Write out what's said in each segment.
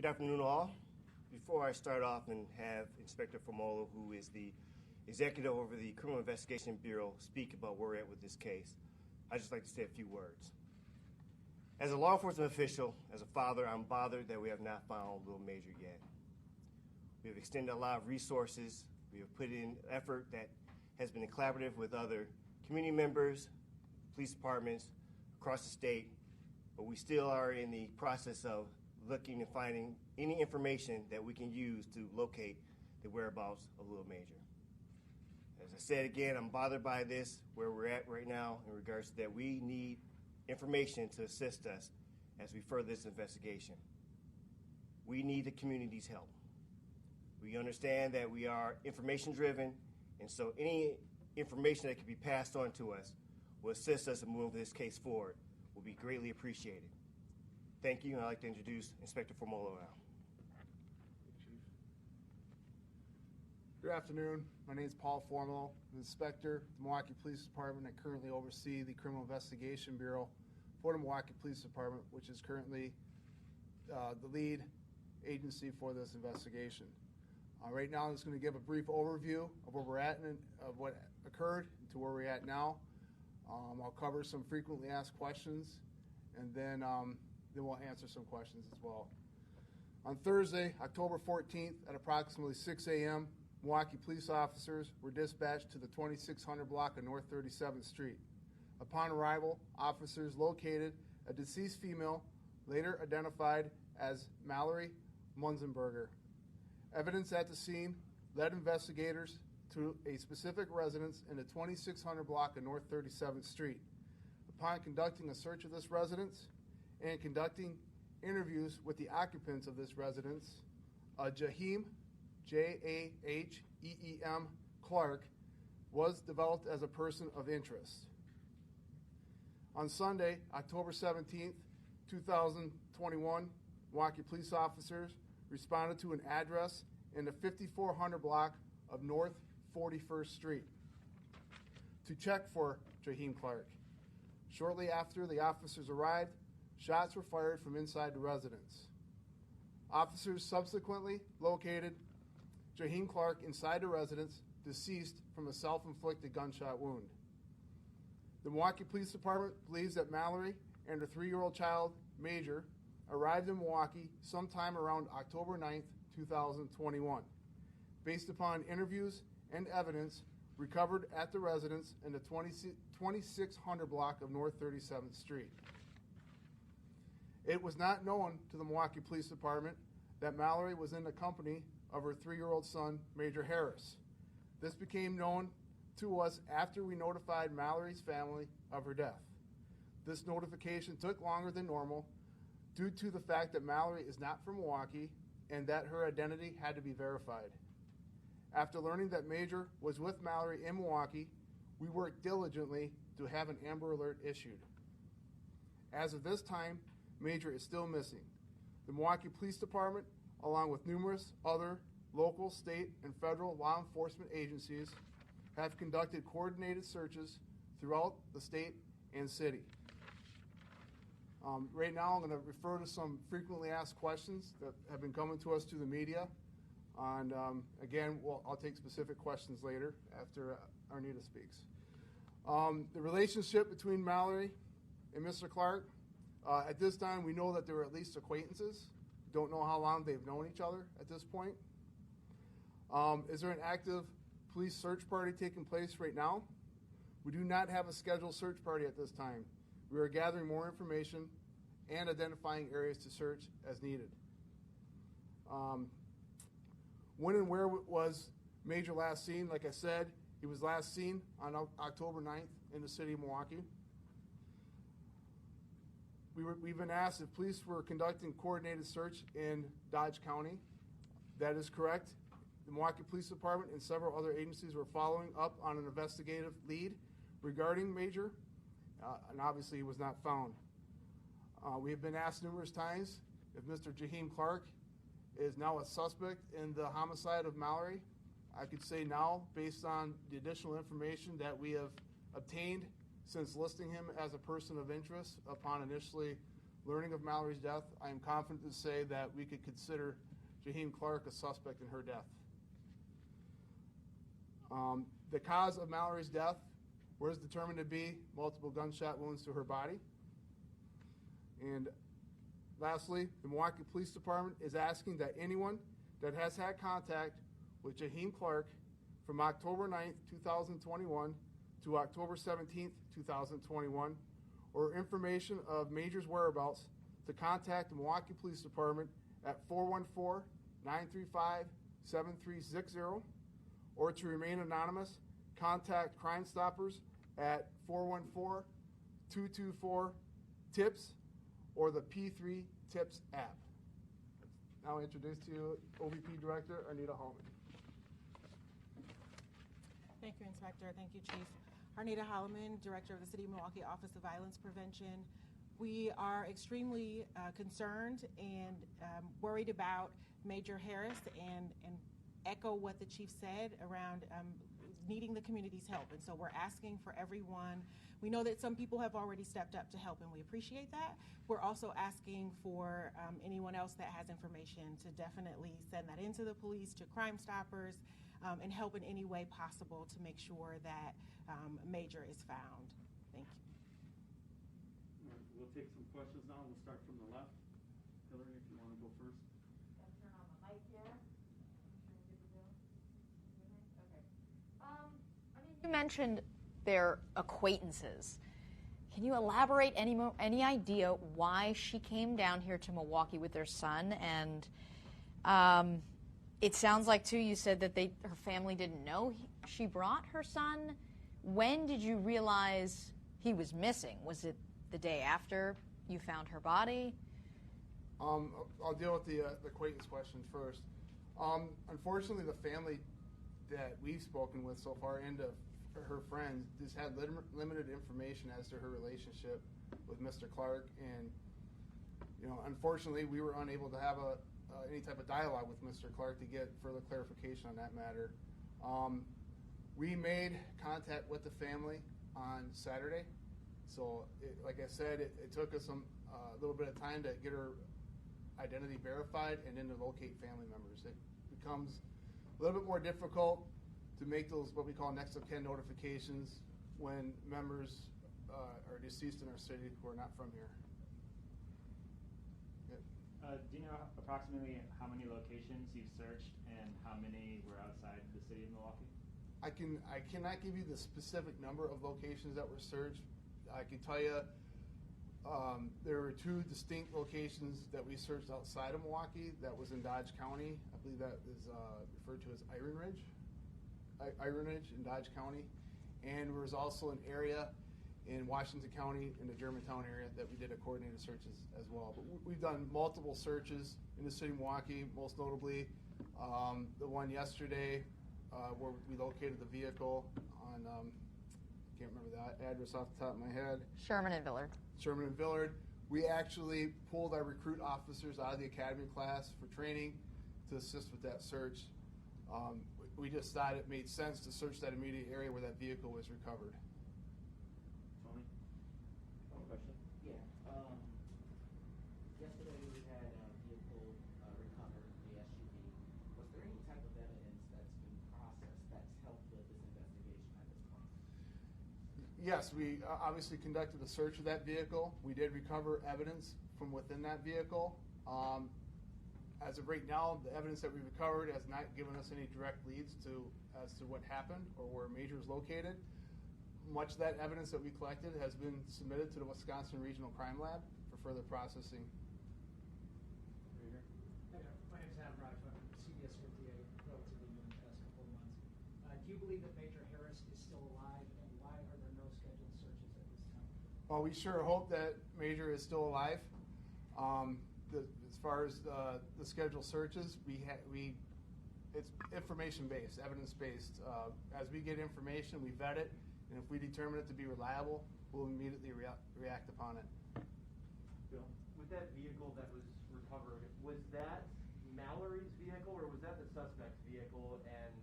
Good afternoon, all. Before I start off and have Inspector Formolo, who is the executive over the Criminal Investigation Bureau, speak about where we're at with this case, I'd just like to say a few words. As a law enforcement official, as a father, I'm bothered that we have not found Little Major yet. We have extended a lot of resources. We have put in effort that has been collaborative with other community members, police departments across the state, but we still are in the process of looking and finding any information that we can use to locate the whereabouts of Little Major. As I said again, I'm bothered by this, where we're at right now in regards to that we need information to assist us as we further this investigation. We need the community's help. We understand that we are information driven, and so any information that can be passed on to us will assist us in moving this case forward will be greatly appreciated. Thank you, and I'd like to introduce Inspector Formolo now. Good afternoon. My name is Paul Formolo. I'm an inspector at the Milwaukee Police Department. I currently oversee the Criminal Investigation Bureau for the Milwaukee Police Department, which is currently the lead agency for this investigation. Right now, I'm just going to give a brief overview of where we're at and of what occurred to where we're at now. I'll cover some frequently asked questions, and then we'll answer some questions as well. On Thursday, October 14th, at approximately 6 a.m., Milwaukee police officers were dispatched to the 2600 block of North 37th Street. Upon arrival, officers located a deceased female, later identified as Mallory Munzenberger. Evidence at the scene led investigators to a specific residence in the 2600 block of North 37th Street. Upon conducting a search of this residence and conducting interviews with the occupants of this residence, Jaheem, Jaheem Clark, was developed as a person of interest. On Sunday, October 17th, 2021, Milwaukee police officers responded to an address in the 5400 block of North 41st Street to check for Jaheem Clark. Shortly after the officers arrived, shots were fired from inside the residence. Officers subsequently located Jaheem Clark inside the residence, deceased from a self-inflicted gunshot wound. The Milwaukee Police Department believes that Mallory and her 3-year-old child, Major, arrived in Milwaukee sometime around October 9th, 2021. Based upon interviews and evidence recovered at the residence in the 2600 block of North 37th Street. It was not known to the Milwaukee Police Department that Mallory was in the company of her 3-year-old son, Major Harris. This became known to us after we notified Mallory's family of her death. This notification took longer than normal due to the fact that Mallory is not from Milwaukee and that her identity had to be verified. After learning that Major was with Mallory in Milwaukee, we worked diligently to have an Amber Alert issued. As of this time, Major is still missing. The Milwaukee Police Department, along with numerous other local, state, and federal law enforcement agencies, have conducted coordinated searches throughout the state and city. Right now, I'm going to refer to some frequently asked questions that have been coming to us through the media. And again, I'll take specific questions later after Anita speaks. The relationship between Mallory and Mr. Clark, at this time, we know that they were at least acquaintances. Don't know how long they've known each other at this point. Is there an active police search party taking place right now? We do not have a scheduled search party at this time. We are gathering more information and identifying areas to search as needed. When and where was Major last seen? Like I said, he was last seen on October 9th in the city of Milwaukee. We've been asked if police were conducting coordinated search in Dodge County. That is correct. The Milwaukee Police Department and several other agencies were following up on an investigative lead regarding Major, and obviously he was not found. We have been asked numerous times if Mr. Jaheem Clark is now a suspect in the homicide of Mallory. I could say now, based on the additional information that we have obtained since listing him as a person of interest upon initially learning of Mallory's death, I am confident to say that we could consider Jaheim Clark a suspect in her death. The cause of Mallory's death was determined to be multiple gunshot wounds to her body. And lastly, the Milwaukee Police Department is asking that anyone that has had contact with Jaheim Clark from October 9th, 2021 to October 17th, 2021, or information of Major's whereabouts to contact the Milwaukee Police Department at 414-935-7360, or to remain anonymous, contact Crime Stoppers at 414-224-TIPS or the P3 TIPS app. Now I introduce to you OVP Director Anita Hallman. Thank you, Inspector. Thank you, Chief. Anita Hallman, Director of the City of Milwaukee Office of Violence Prevention. We are extremely concerned and worried about Major Harris and echo what the Chief said around needing the community's help. And so we're asking for everyone. We know that some people have already stepped up to help, and we appreciate that. We're also asking for anyone else that has information to definitely send that into the police, to Crime Stoppers, and help in any way possible to make sure that Major is found. Thank you. All right, we'll take some questions now. We'll start from the left. Hillary, if you want to go first. Gotta turn on the mic here. You mentioned their acquaintances. Can you elaborate any idea why she came down here to Milwaukee with their son? And it sounds like, too, you said that her family didn't know she brought her son. When did you realize he was missing? Was it the day after you found her body? I'll deal with the acquaintance question first. Unfortunately, the family that we've spoken with so far and her friends just had limited information as to her relationship with Mr. Clark, and unfortunately, we were unable to have any type of dialogue with Mr. Clark to get further clarification on that matter. We made contact with the family on Saturday, so like I said, it took us a little bit of time to get her identity verified and then to locate family members. It becomes a little bit more difficult to make those what we call next of kin notifications when members are deceased in our city who are not from here. Do you know approximately how many locations you've searched and how many were outside the city of Milwaukee? I cannot give you the specific number of locations that were searched. I can tell you there were 2 distinct locations that we searched outside of Milwaukee. That was in Dodge County. I believe that is referred to as Iron Ridge in Dodge County. And there was also an area in Washington County in the Germantown area that we did a coordinated searches as well. But we've done multiple searches in the city of Milwaukee, most notably the one yesterday where we located the vehicle on, can't remember that address off the top of my head. Sherman and Villard. Sherman and Villard. We actually pulled our recruit officers out of the academy class for training to assist with that search. We just thought it made sense to search that immediate area where that vehicle was recovered. Tony? Question? Yeah. Yesterday we had a vehicle recovered, the SUV. Was there any type of evidence that's been processed that's helped with this investigation at this point? Yes, we obviously conducted a search of that vehicle. We did recover evidence from within that vehicle. As of right now, the evidence that we recovered has not given us any direct leads as to what happened or where Major is located. Much of that evidence that we collected has been submitted to the Wisconsin Regional Crime Lab for further processing. My name is Adam Raj. I'm CBS 58, relatively new in the past couple of months. Do you believe that Major Harris is still alive, and why are there no scheduled searches at this time? Well, we sure hope that Major is still alive. As far as the scheduled searches, it's information-based, evidence-based. As we get information, we vet it, and if we determine it to be reliable, we'll immediately react upon it. Bill? With that vehicle that was recovered, was that Mallory's vehicle or was that the suspect's vehicle? And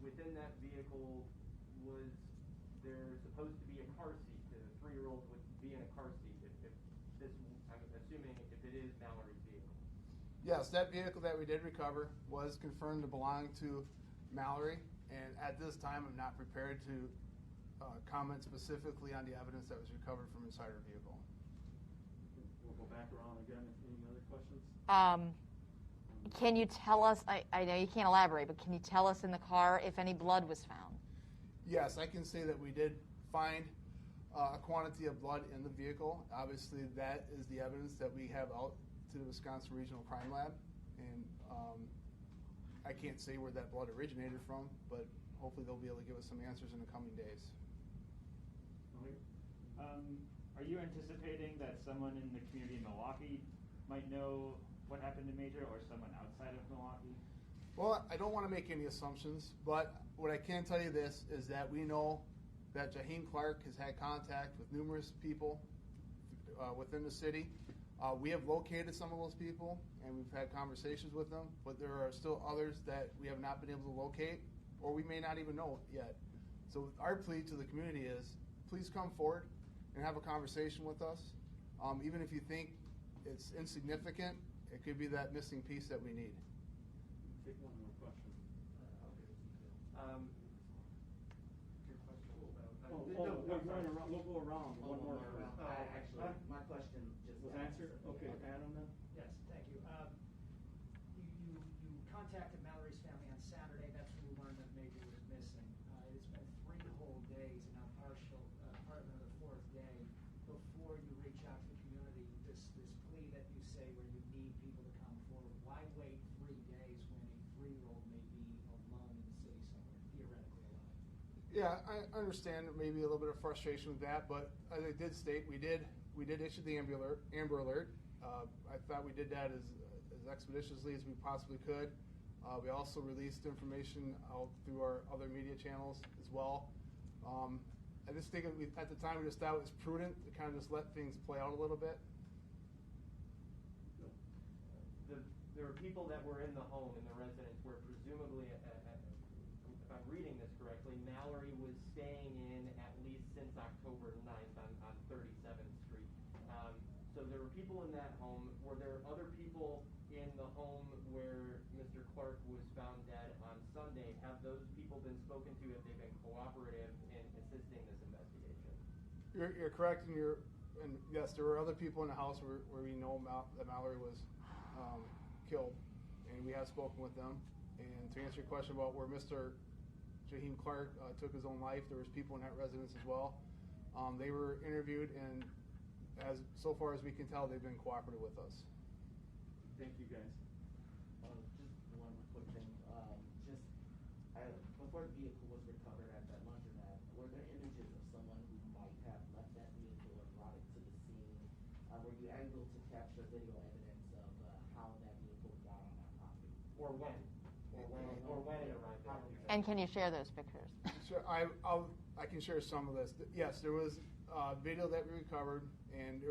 within that vehicle, was there supposed to be a car seat? The 3-year-old would be in a car seat if this, I'm assuming if it is Mallory's vehicle. Yes, that vehicle that we did recover was confirmed to belong to Mallory, and at this time, I'm not prepared to comment specifically on the evidence that was recovered from inside her vehicle. We'll go back around again. Any other questions? Can you tell us, I know you can't elaborate, but can you tell us in the car if any blood was found? Yes, I can say that we did find a quantity of blood in the vehicle. Obviously, that is the evidence that we have out to the Wisconsin Regional Crime Lab, and I can't say where that blood originated from, but hopefully they'll be able to give us some answers in the coming days. Are you anticipating that someone in the community in Milwaukee might know what happened to Major, or someone outside of Milwaukee? Well, I don't want to make any assumptions, but what I can tell you this is that we know that Jaheim Clark has had contact with numerous people within the city. We have located some of those people, and we've had conversations with them, but there are still others that we have not been able to locate, or we may not even know yet. So our plea to the community is, please come forward and have a conversation with us. Even if you think it's insignificant, it could be that missing piece that we need. Take one more question. We'll go around. One more. Actually, my question just was answered. Okay, Adam then. Yes, thank you. You contacted Mallory's family on Saturday. That's when you learned that Major was missing. It's been 3 whole days, and now part of the 4th day before you reach out to the community. This plea that you say where you need people to come forward. Why wait 3 days when a 3-year-old may be alone in the city somewhere, theoretically alive? Yeah, I understand maybe a little bit of frustration with that, but as I did state, we did issue the Amber Alert. I thought we did that as expeditiously as we possibly could. We also released information out through our other media channels as well. I just think at the time we just thought it was prudent to kind of just let things play out a little bit. There were people that were in the home, in the residence, where presumably, if I'm reading this correctly, Mallory was staying in at least since October 9th on 37th Street. So there were people in that home. Were there other people in the home where Mr. Clark was found dead on Sunday? Have those people been spoken to? Have they been cooperative in assisting this investigation? You're correct, and yes, there were other people in the house where we know that Mallory was killed, and we have spoken with them. And to answer your question about where Mr. Jaheim Clark took his own life, there was people in that residence as well. They were interviewed, and so far as we can tell, they've been cooperative with us. Thank you, guys. Just one quick thing. Before the vehicle was recovered at that laundromat, were there images of someone who might have left that vehicle or brought it to the scene? Were you able to capture video evidence of how that vehicle got on that property? Or when it arrived there? And can you share those pictures? Sure, I can share some of this. Yes, there was video that we recovered, and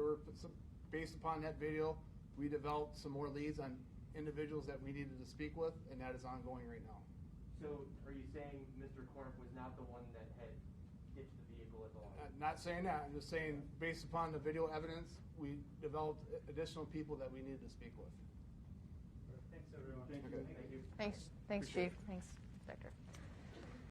based upon that video, we developed some more leads on individuals that we needed to speak with, and that is ongoing right now. So are you saying Mr. Clark was not the one that had hitched the vehicle at the laundry? Not saying that. I'm just saying based upon the video evidence, we developed additional people that we needed to speak with. Thanks, everyone. Thank you. Okay. Thank you. Thanks, Chief. Thanks, Inspector.